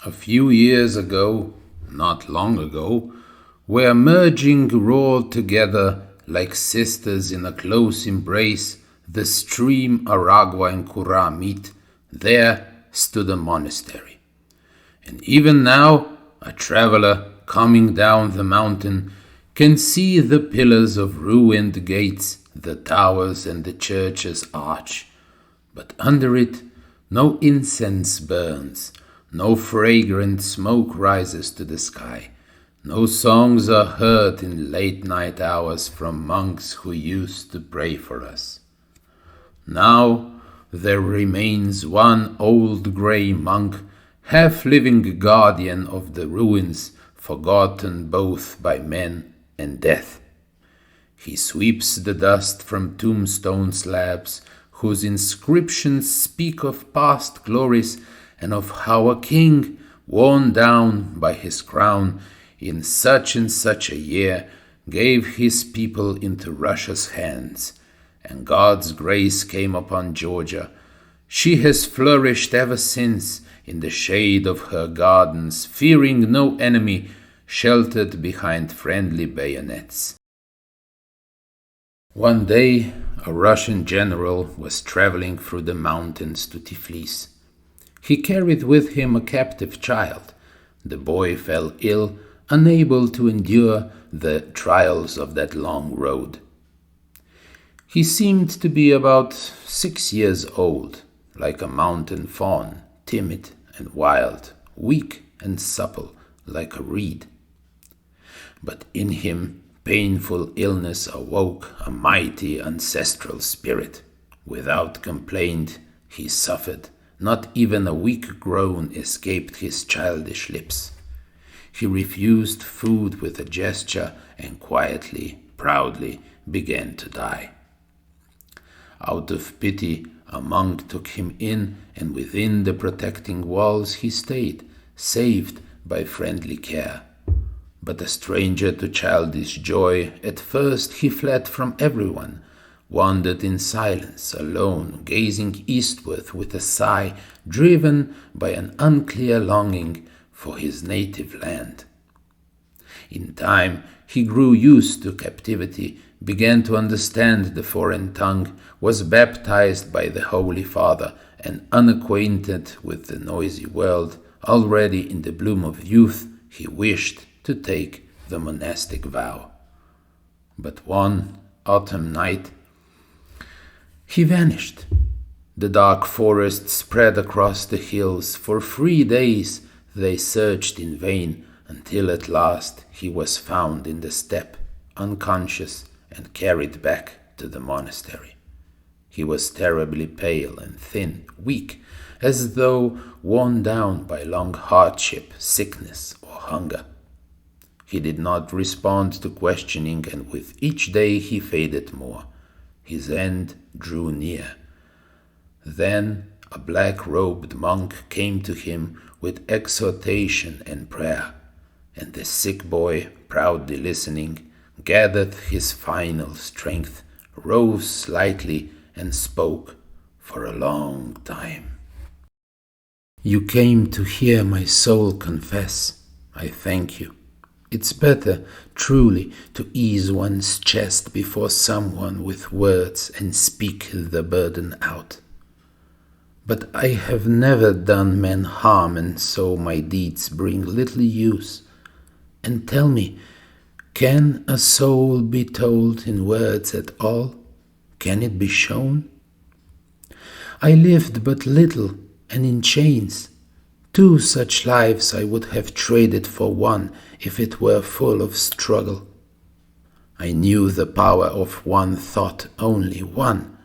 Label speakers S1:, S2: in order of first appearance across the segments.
S1: A few years ago, not long ago, where merging roared together like sisters in a close embrace, the stream Aragua and Kura meet, there stood a monastery. And even now, a traveler coming down the mountain can see the pillars of ruined gates, the towers and the church's arch. But under it, no incense burns, no fragrant smoke rises to the sky, no songs are heard in late night hours from monks who used to pray for us. Now there remains one old grey monk, half-living guardian of the ruins, forgotten both by men and death. He sweeps the dust from tombstone slabs, whose inscriptions speak of past glories and of how a king, worn down by his crown in such and such a year, gave his people into Russia's hands, and God's grace came upon Georgia. She has flourished ever since in the shade of her gardens, fearing no enemy, sheltered behind friendly bayonets. One day, a Russian general was traveling through the mountains to Tiflis. He carried with him a captive child. The boy fell ill, unable to endure the trials of that long road. He seemed to be about 6 years old, like a mountain fawn, timid and wild, weak and supple, like a reed. But in him painful illness awoke a mighty ancestral spirit. Without complaint he suffered. Not even a weak groan escaped his childish lips. He refused food with a gesture and quietly, proudly began to die. Out of pity, a monk took him in, and within the protecting walls he stayed, saved by friendly care. But a stranger to childish joy, at first he fled from everyone, wandered in silence, alone, gazing eastward with a sigh, driven by an unclear longing for his native land. In time he grew used to captivity, began to understand the foreign tongue, was baptized by the Holy Father, and unacquainted with the noisy world, already in the bloom of youth, he wished to take the monastic vow. But one autumn night, he vanished. The dark forest spread across the hills. For 3 days they searched in vain, until at last he was found in the steppe, unconscious, and carried back to the monastery. He was terribly pale and thin, weak, as though worn down by long hardship, sickness, or hunger. He did not respond to questioning, and with each day he faded more. His end drew near. Then a black-robed monk came to him with exhortation and prayer, and the sick boy, proudly listening, gathered his final strength, rose slightly, and spoke for a long time. "You came to hear my soul confess. I thank you. It's better, truly, to ease one's chest before someone with words and speak the burden out. But I have never done men harm, and so my deeds bring little use. And tell me, can a soul be told in words at all? Can it be shown? I lived but little, and in chains. 2 such lives I would have traded for one, if it were full of struggle. I knew the power of one thought, only one,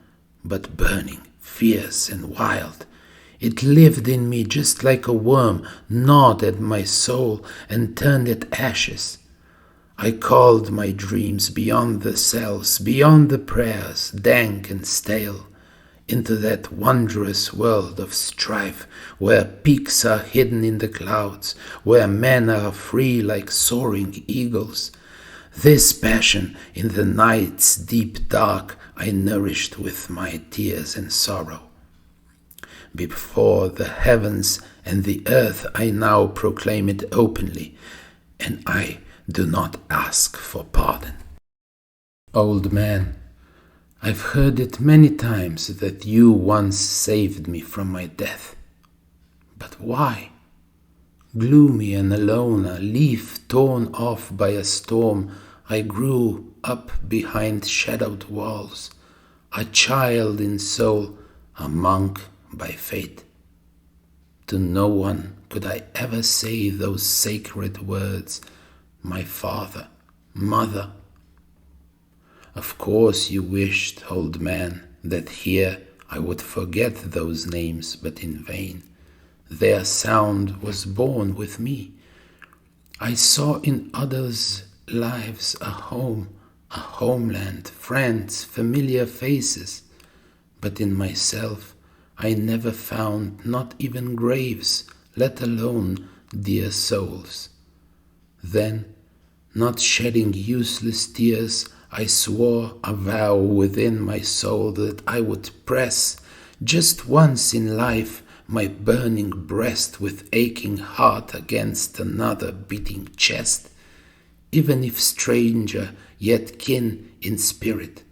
S1: but burning, fierce, and wild. It lived in me just like a worm, gnawed at my soul, and turned it ashes. I called my dreams beyond the cells, beyond the prayers, dank and stale, into that wondrous world of strife, where peaks are hidden in the clouds, where men are free like soaring eagles. This passion in the night's deep dark I nourished with my tears and sorrow. Before the heavens and the earth I now proclaim it openly, and I do not ask for pardon. Old man, I've heard it many times that you once saved me from my death. But why? Gloomy and alone, a leaf torn off by a storm, I grew up behind shadowed walls, a child in soul, a monk by fate. To no one could I ever say those sacred words, my father, mother. Of course you wished, old man, that here I would forget those names, but in vain. Their sound was born with me. I saw in others' lives a home, a homeland, friends, familiar faces, but in myself I never found not even graves, let alone dear souls. Then, not shedding useless tears, I swore a vow within my soul that I would press just once in life my burning breast with aching heart against another beating chest, even if stranger, yet kin in spirit.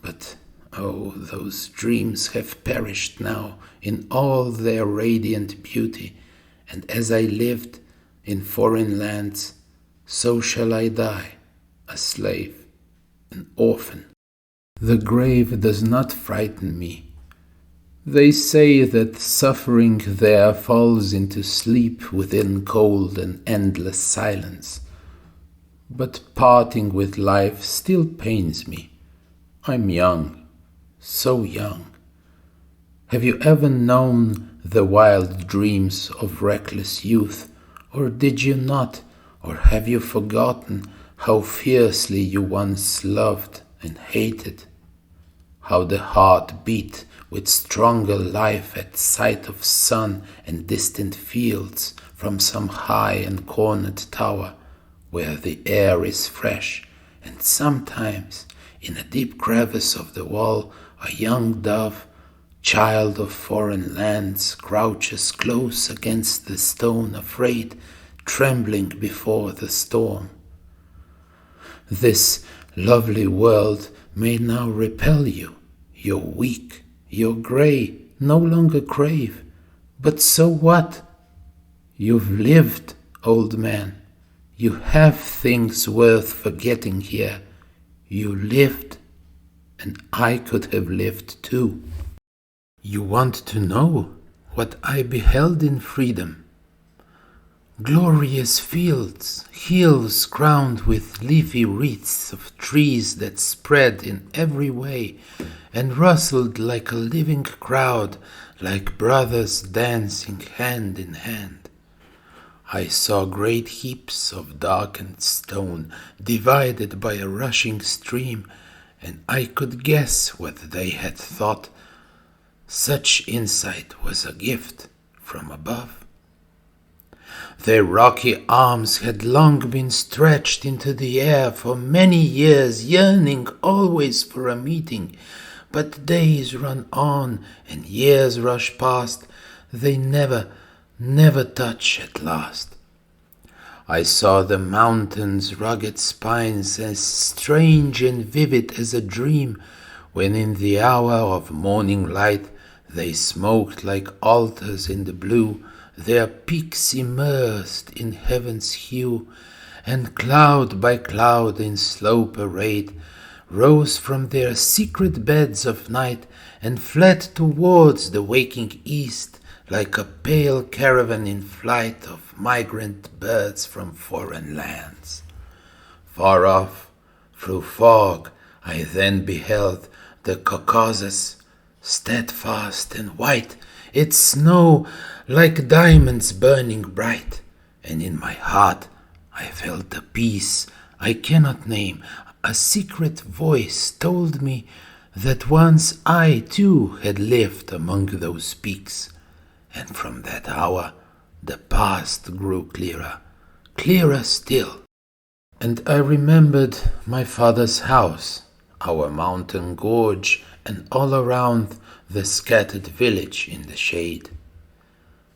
S1: But, oh, those dreams have perished now in all their radiant beauty, and as I lived in foreign lands, so shall I die, a slave, an orphan. The grave does not frighten me. They say that suffering there falls into sleep within cold and endless silence. But parting with life still pains me. I'm young, so young. Have you ever known the wild dreams of reckless youth, or did you not, or have you forgotten how fiercely you once loved and hated? How the heart beat with stronger life at sight of sun and distant fields from some high and cornered tower where the air is fresh, and sometimes in a deep crevice of the wall a young dove, child of foreign lands, crouches close against the stone, afraid, trembling before the storm. This lovely world may now repel you. You're weak, you're gray, no longer crave. But so what? You've lived, old man. You have things worth forgetting here. You lived, and I could have lived too. You want to know what I beheld in freedom? Glorious fields, hills crowned with leafy wreaths of trees that spread in every way and rustled like a living crowd, like brothers dancing hand in hand. I saw great heaps of darkened stone divided by a rushing stream, and I could guess what they had thought. Such insight was a gift from above. Their rocky arms had long been stretched into the air for many years, yearning always for a meeting. But days run on and years rush past, they never touch at last. I saw the mountains' rugged spines as strange and vivid as a dream, when in the hour of morning light they smoked like altars in the blue, their peaks immersed in heaven's hue, and cloud by cloud in slow parade rose from their secret beds of night and fled towards the waking east like a pale caravan in flight of migrant birds from foreign lands. Far off, through fog, I then beheld the Caucasus, steadfast and white, its snow like diamonds burning bright, and in my heart I felt a peace I cannot name. A secret voice told me that once I too had lived among those peaks, and from that hour the past grew clearer, clearer still. And I remembered my father's house, our mountain gorge, and all around the scattered village in the shade.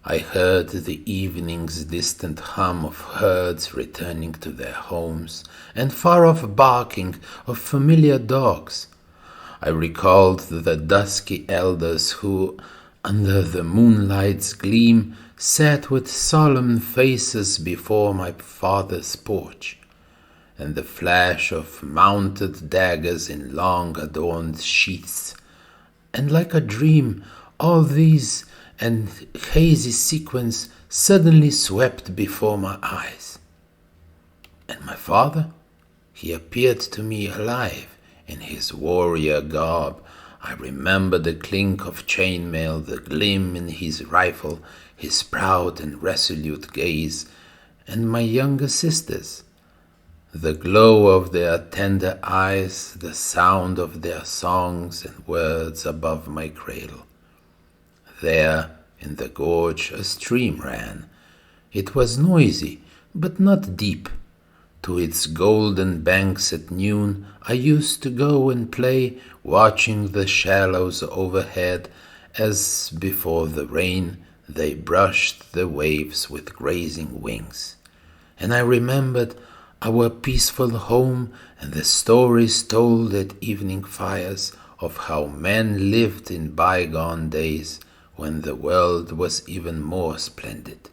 S1: I heard the evening's distant hum of herds returning to their homes and far-off barking of familiar dogs. I recalled the dusky elders who, under the moonlight's gleam, sat with solemn faces before my father's porch, and the flash of mounted daggers in long adorned sheaths. And like a dream, all these and hazy sequence suddenly swept before my eyes. And my father? He appeared to me alive in his warrior garb. I remember the clink of chainmail, the gleam in his rifle, his proud and resolute gaze, and my younger sisters, the glow of their tender eyes, the sound of their songs and words above my cradle. There, in the gorge, a stream ran. It was noisy, but not deep. To its golden banks at noon I used to go and play, watching the shallows overhead as, before the rain, they brushed the waves with grazing wings. And I remembered our peaceful home and the stories told at evening fires of how men lived in bygone days when the world was even more splendid.